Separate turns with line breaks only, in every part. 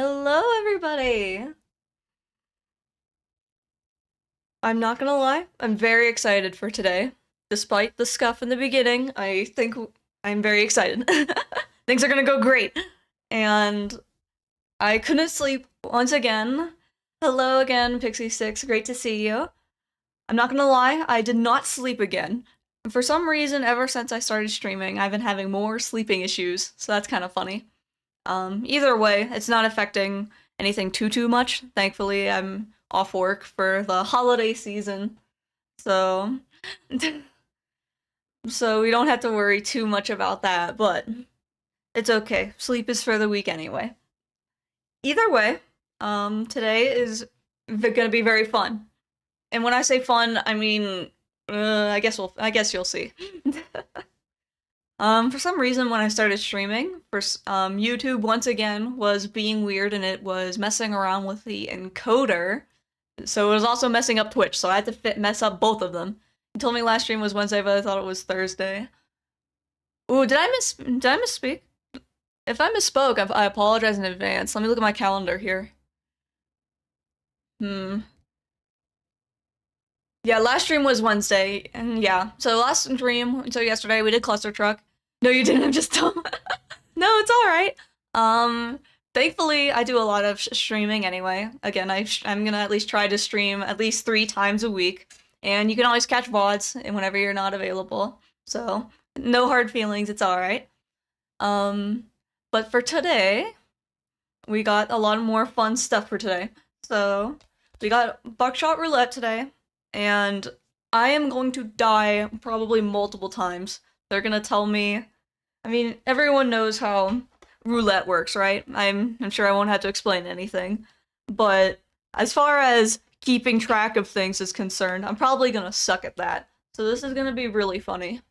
Hello, everybody! I'm not gonna lie, I'm very excited for today. Despite the scuff in the beginning, I think I'm very excited. Things are gonna go great. And I couldn't sleep once again. Hello again, Pixie6, great to see you. I'm not gonna lie, I did not sleep again. For some reason, ever since I started streaming, I've been having more sleeping issues, so that's kind of funny. Either way, it's not affecting anything too much. Thankfully, I'm off work for the holiday season, so so we don't have to worry too much about that, but it's okay. Sleep is for the weak anyway. Either way, today is gonna be very fun. And when I say fun, I mean, I guess you'll see. For some reason, when I started streaming, YouTube once again was being weird and it was messing around with the encoder. So it was also messing up Twitch, so I had to mess up both of them. You told me last stream was Wednesday, but I thought it was Thursday. Ooh, did I misspeak? If I misspoke, I apologize in advance. Let me look at my calendar here. Yeah, last stream was Wednesday, and yeah. So yesterday we did Cluster Truck. No, you didn't. I'm just dumb. No, it's all right. Thankfully, I do a lot of streaming anyway. Again, I'm gonna at least try to stream at least 3 times a week, and you can always catch VODs whenever you're not available. So no hard feelings. It's all right. But for today, we got a lot more fun stuff for today. So we got Buckshot Roulette today, and I am going to die probably multiple times. They're gonna tell me, I mean, everyone knows how roulette works, right? I'm sure I won't have to explain anything. But as far as keeping track of things is concerned, I'm probably gonna suck at that. So this is gonna be really funny.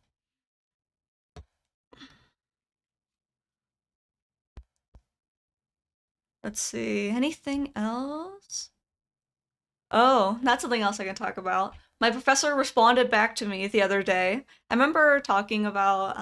Let's see, anything else? Oh, that's something else I can talk about. My professor responded back to me the other day. I remember talking about,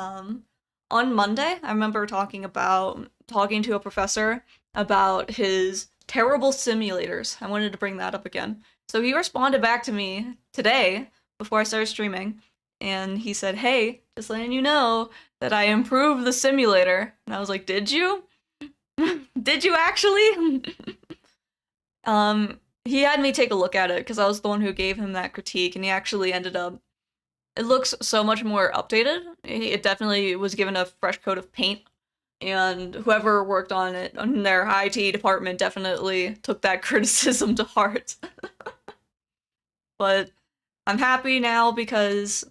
on Monday, I remember talking to a professor about his terrible simulators. I wanted to bring that up again. So he responded back to me today, before I started streaming, and he said, hey, just letting you know that I improved the simulator. And I was like, did you? Did you actually? He had me take a look at it because I was the one who gave him that critique, and he actually ended up. It looks so much more updated. It definitely was given a fresh coat of paint, and whoever worked on it on their IT department definitely took that criticism to heart. But I'm happy now because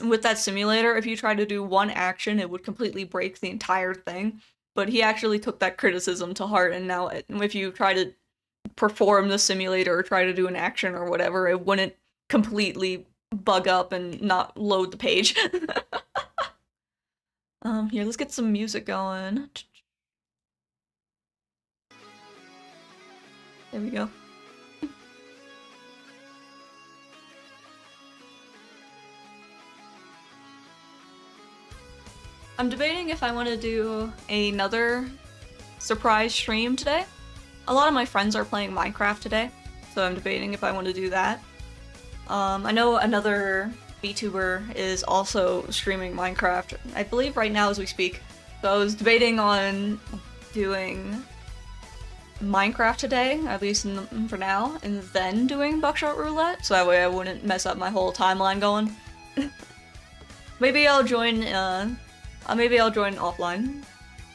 with that simulator, if you try to do one action, it would completely break the entire thing. But he actually took that criticism to heart, and now if you try to perform the simulator or try to do an action or whatever, it wouldn't completely bug up and not load the page. Here, let's get some music going. There we go. I'm debating if I want to do another surprise stream today. A lot of my friends are playing Minecraft today, so I'm debating if I want to do that. I know another VTuber is also streaming Minecraft, I believe right now as we speak. So I was debating on doing Minecraft today, at least for now, and then doing Buckshot Roulette, so that way I wouldn't mess up my whole timeline going. Maybe I'll join offline.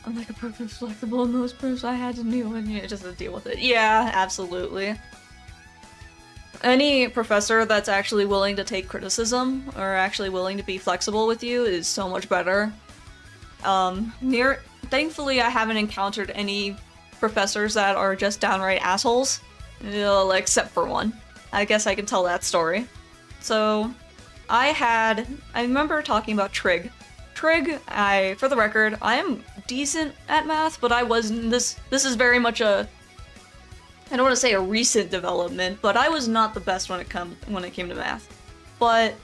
I'm like a perfect flexible most proofs I had to deal with, just to deal with it. Yeah, absolutely. Any professor that's actually willing to take criticism or actually willing to be flexible with you is so much better. Thankfully, I haven't encountered any professors that are just downright assholes, except for one. I guess I can tell that story. So, I remember talking about trig. Trig, for the record, I am decent at math, but I wasn't. This is very much I don't want to say a recent development, but I was not the best when it came to math. But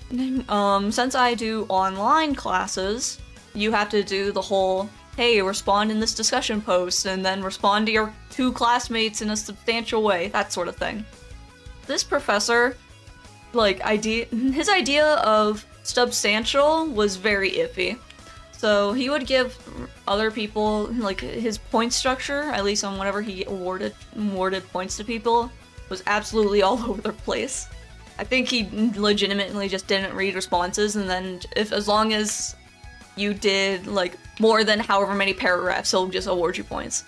since I do online classes, you have to do the whole hey, respond in this discussion post, and then respond to your 2 classmates in a substantial way, that sort of thing. This professor, like, his idea of substantial was very iffy. So he would give other people, like, his point structure, at least on whenever he awarded points to people, was absolutely all over the place. I think he legitimately just didn't read responses, and then as long as you did, like, more than however many paragraphs, he'll just award you points.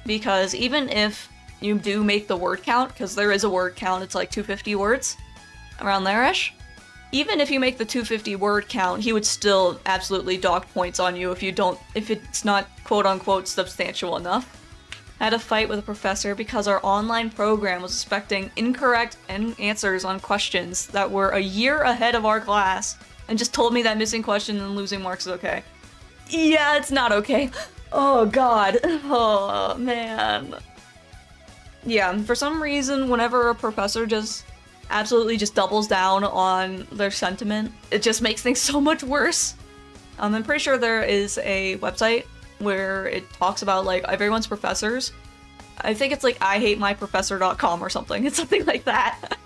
Because even if you do make the word count, because there is a word count, it's like 250 words, around there-ish. Even if you make the 250 word count, he would still absolutely dock points on you if it's not quote-unquote substantial enough. I had a fight with a professor because our online program was expecting incorrect answers on questions that were a year ahead of our class, and just told me that missing questions and losing marks is okay. Yeah, it's not okay. Oh god. Oh man. Yeah, for some reason, whenever a professor just absolutely just doubles down on their sentiment, it just makes things so much worse. I'm pretty sure there is a website where it talks about, like, everyone's professors. I think it's like IHateMyProfessor.com or something. It's something like that.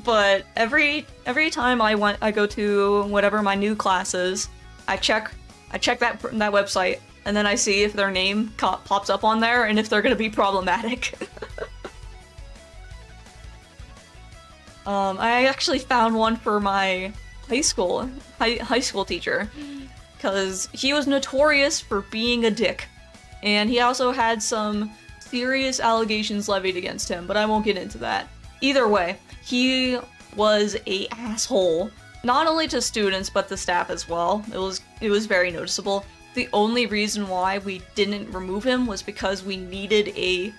But every time I go to whatever my new class is, I check that website, and then I see if their name pops up on there and if they're gonna be problematic. I actually found one for my high school teacher, because he was notorious for being a dick, and he also had some serious allegations levied against him, but I won't get into that. Either way, he was a asshole, not only to students but to staff as well. It was very noticeable. The only reason why we didn't remove him was because we needed a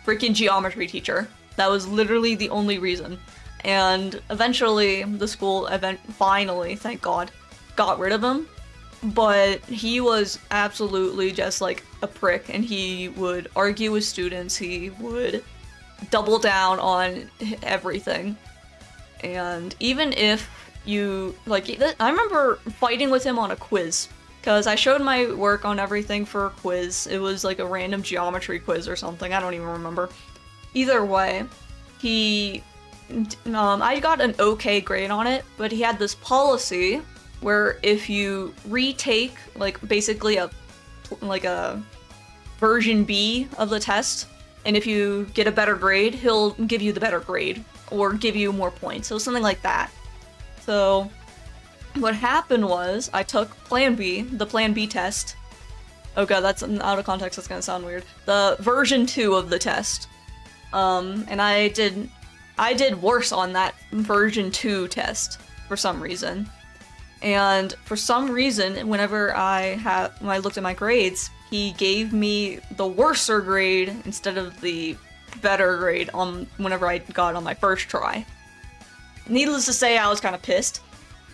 freaking geometry teacher. That was literally the only reason. And eventually, the school finally, thank God, got rid of him. But he was absolutely just like a prick, and he would argue with students, he would double down on everything. And even if you, like, I remember fighting with him on a quiz, because I showed my work on everything for a quiz. It was like a random geometry quiz or something, I don't even remember. Either way, I got an okay grade on it, but he had this policy where if you retake, like, basically a version B of the test, and if you get a better grade, he'll give you the better grade, or give you more points, so something like that. So what happened was, I took the Plan B test. Oh god, that's out of context, that's gonna sound weird. The version 2 of the test. And I did worse on that version 2 test for some reason. And for some reason, whenever I looked at my grades, he gave me the worser grade instead of the better grade whenever I got on my first try. Needless to say, I was kind of pissed.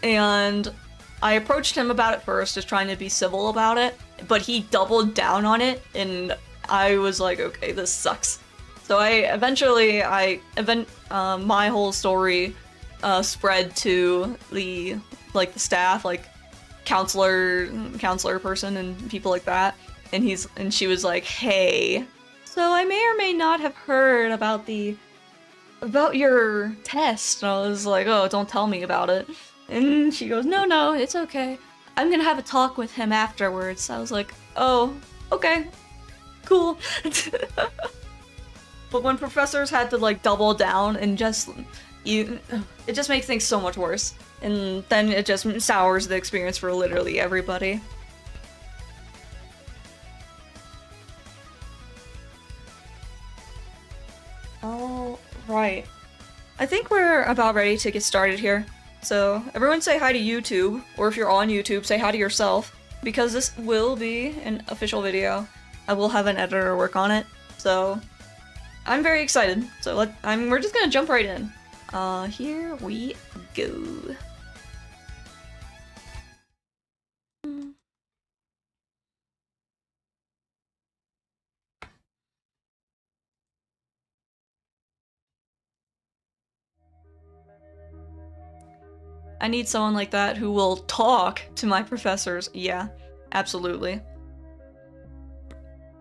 And I approached him about it first, just trying to be civil about it, but he doubled down on it, and I was like, okay, this sucks. So my whole story spread to the staff, like counselor person and people like that, and she was like, hey, so I may or may not have heard about your test. And I was like, oh, don't tell me about it. And she goes, no, it's okay. I'm gonna have a talk with him afterwards. I was like, oh, okay, cool. But when professors had to, like, double down and it just makes things so much worse. And then it just sours the experience for literally everybody. All right. I think we're about ready to get started here. So everyone say hi to YouTube, or if you're on YouTube, say hi to yourself, because this will be an official video. I will have an editor work on it, so I'm very excited. So we're just gonna jump right in. Here we go. I need someone like that who will talk to my professors. Yeah, absolutely.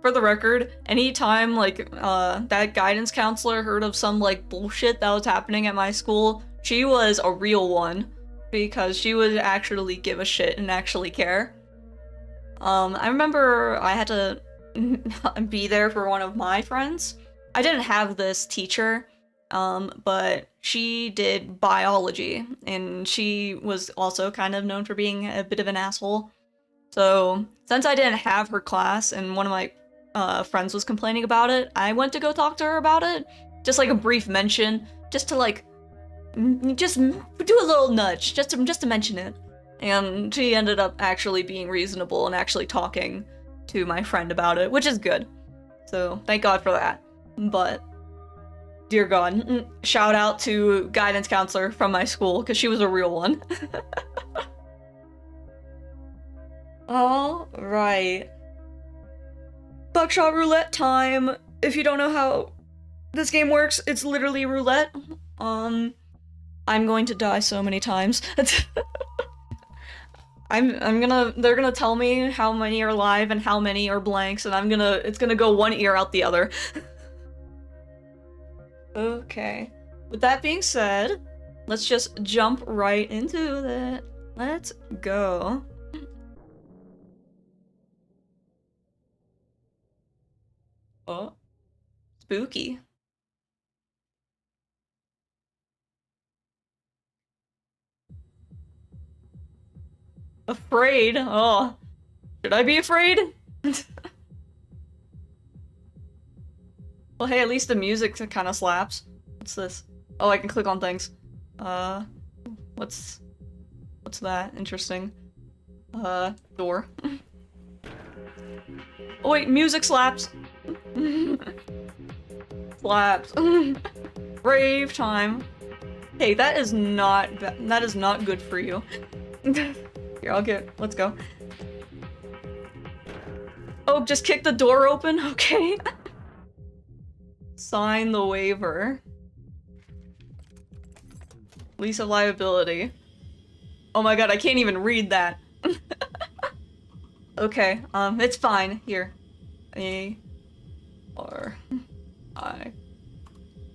for the record, anytime like that guidance counselor heard of some like bullshit that was happening at my school, she was a real one because she would actually give a shit and actually care. I remember I had to be there for one of my friends. I didn't have this teacher, but she did biology, and she was also kind of known for being a bit of an asshole. So, since I didn't have her class and one of my friends was complaining about it, I went to go talk to her about it. Just like a brief mention, just to like, just do a little nudge, just to mention it. And she ended up actually being reasonable and actually talking to my friend about it, which is good. So, thank God for that. But, dear God, shout out to guidance counselor from my school, because she was a real one. All right. Buckshot Roulette time. If you don't know how this game works, it's literally roulette. I'm going to die so many times. They're gonna tell me how many are live and how many are blanks, and it's gonna go one ear out the other. Okay. With that being said, let's just jump right into that. Let's go. Oh, spooky. Afraid? Oh, should I be afraid? Well, hey, at least the music kind of slaps. What's this? Oh, I can click on things. What's that? Interesting. Door. Oh wait, music slaps. Slaps. Rave time. Hey, that is not good for you. Here, let's go. Oh, just kick the door open? Okay. Sign the waiver. Lease of liability. Oh my god, I can't even read that. Okay, it's fine. Here. A. R. I.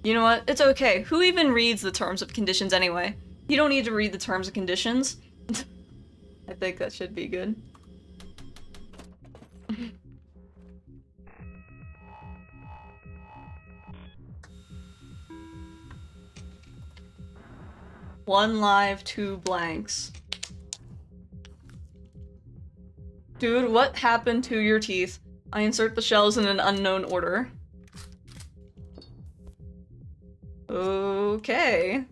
You know what? It's okay. Who even reads the terms of conditions anyway? You don't need to read the terms and conditions. I think that should be good. One live, two blanks. Dude, what happened to your teeth? I insert the shells in an unknown order. Okay.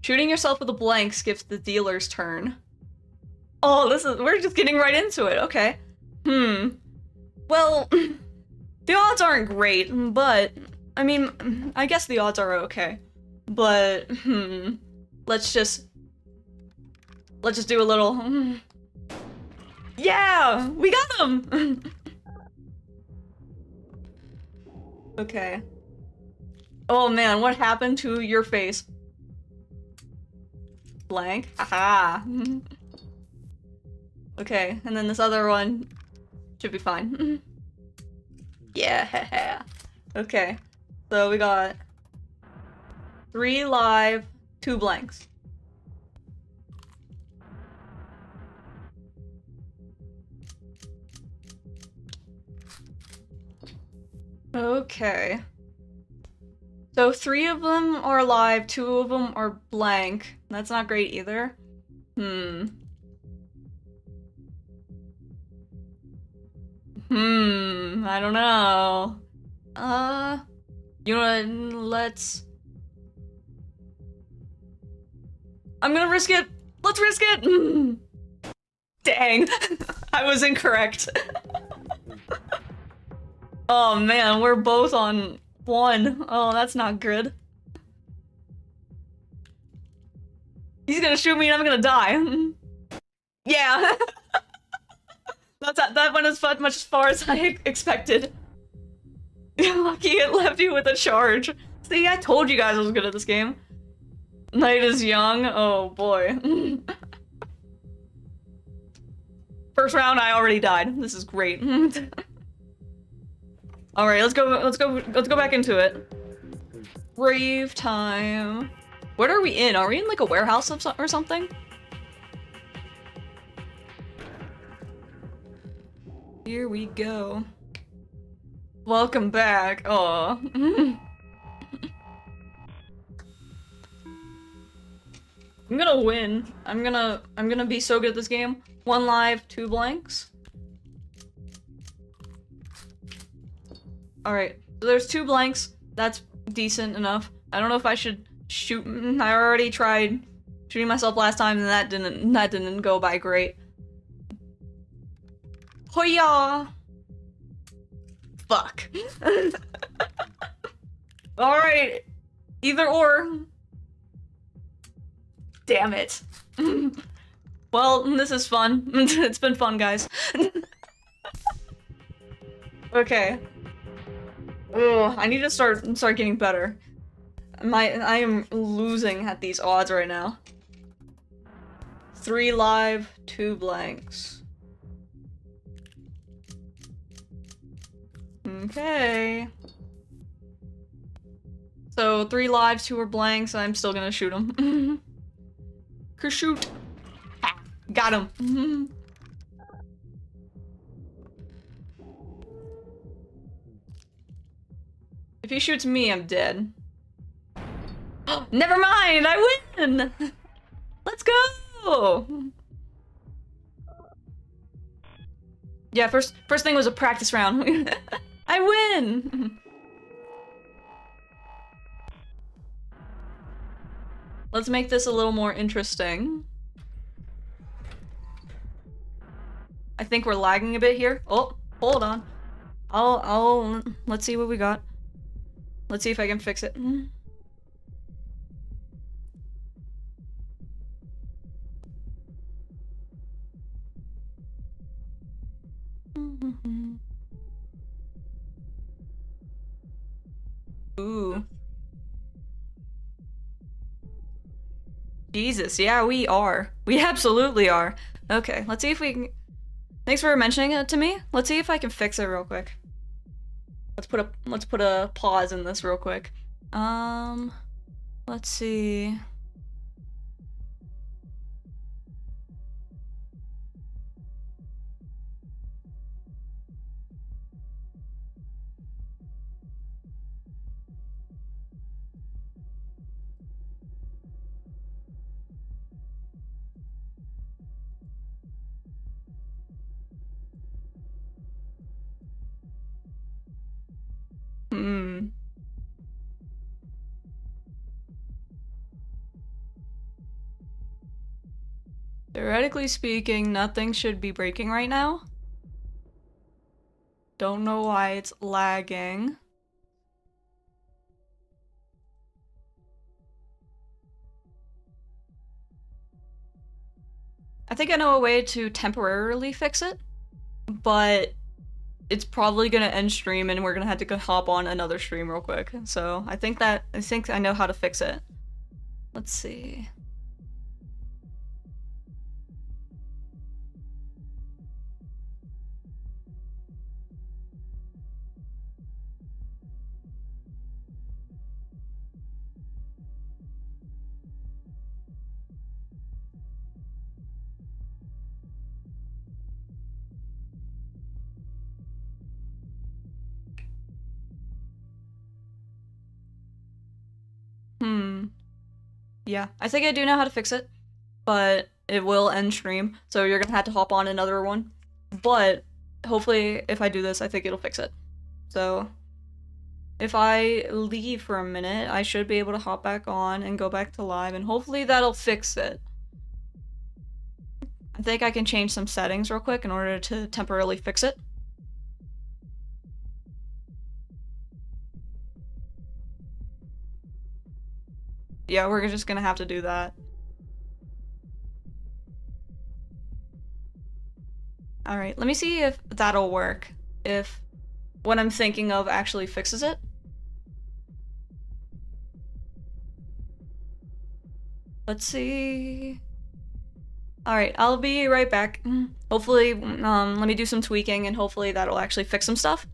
Shooting yourself with a blank skips the dealer's turn. Oh, we're just getting right into it, okay. Well, the odds aren't great, but, I mean, I guess the odds are okay. But, let's just do a little, Yeah! We got him! Okay. Oh man, what happened to your face? Blank? Aha! Okay, and then this other one should be fine. Yeah! Okay, so we got 3 live, 2 blanks. Okay. So 3 of them are live, 2 of them are blank. That's not great either. I don't know. You know what, I'm gonna risk it! Let's risk it! Dang! I was incorrect. Oh man, we're both on 1. Oh, that's not good. He's gonna shoot me and I'm gonna die. Yeah! That went as much as far as I expected. Lucky it left you with a charge. See, I told you guys I was good at this game. Night is young. Oh boy. First round, I already died. This is great. All right, let's go back into it. Rave time. What are we in? Are we in like a warehouse or something? Here we go. Welcome back. Aw. I'm gonna win. I'm gonna be so good at this game. 1 live, 2 blanks. Alright, so there's 2 blanks. That's decent enough. I don't know if I should shoot. I already tried shooting myself last time and that didn't go by great. Hoya! Fuck. Alright. Either or. Damn it. Well, this is fun. It's been fun, guys. Okay. Oh, I need to start getting better. I am losing at these odds right now. 3 live, 2 blanks. Okay. So 3 lives, 2 are blanks. I'm still gonna shoot him. Shoot. Got him. If he shoots me, I'm dead. Never mind, I win! Let's go! Yeah, first thing was a practice round. I win! Let's make this a little more interesting. I think we're lagging a bit here. Oh, hold on. Let's see what we got. Let's see if I can fix it. Ooh. Jesus, yeah, we are. We absolutely are. Okay, let's see if we can... Thanks for mentioning it to me. Let's see if I can fix it real quick. Let's put a pause in this real quick. Let's see. Theoretically speaking, nothing should be breaking right now. Don't know why it's lagging. I think I know a way to temporarily fix it, but it's probably gonna end stream and we're gonna have to hop on another stream real quick. So I think I know how to fix it. Let's see. Yeah, I think I do know how to fix it, but it will end stream, so you're gonna have to hop on another one. But hopefully, if I do this, I think it'll fix it. So if I leave for a minute, I should be able to hop back on and go back to live, and hopefully that'll fix it. I think I can change some settings real quick in order to temporarily fix it. Yeah, we're just gonna have to do that. Alright, let me see if that'll work. If what I'm thinking of actually fixes it. Let's see. Alright, I'll be right back. Hopefully, let me do some tweaking and hopefully that'll actually fix some stuff.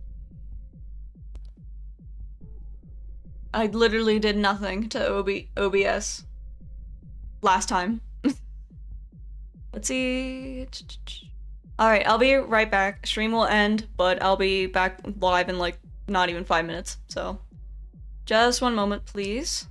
I literally did nothing to OBS last time. Let's see. Alright, I'll be right back. Stream will end, but I'll be back live in like not even 5 minutes, so just one moment, please.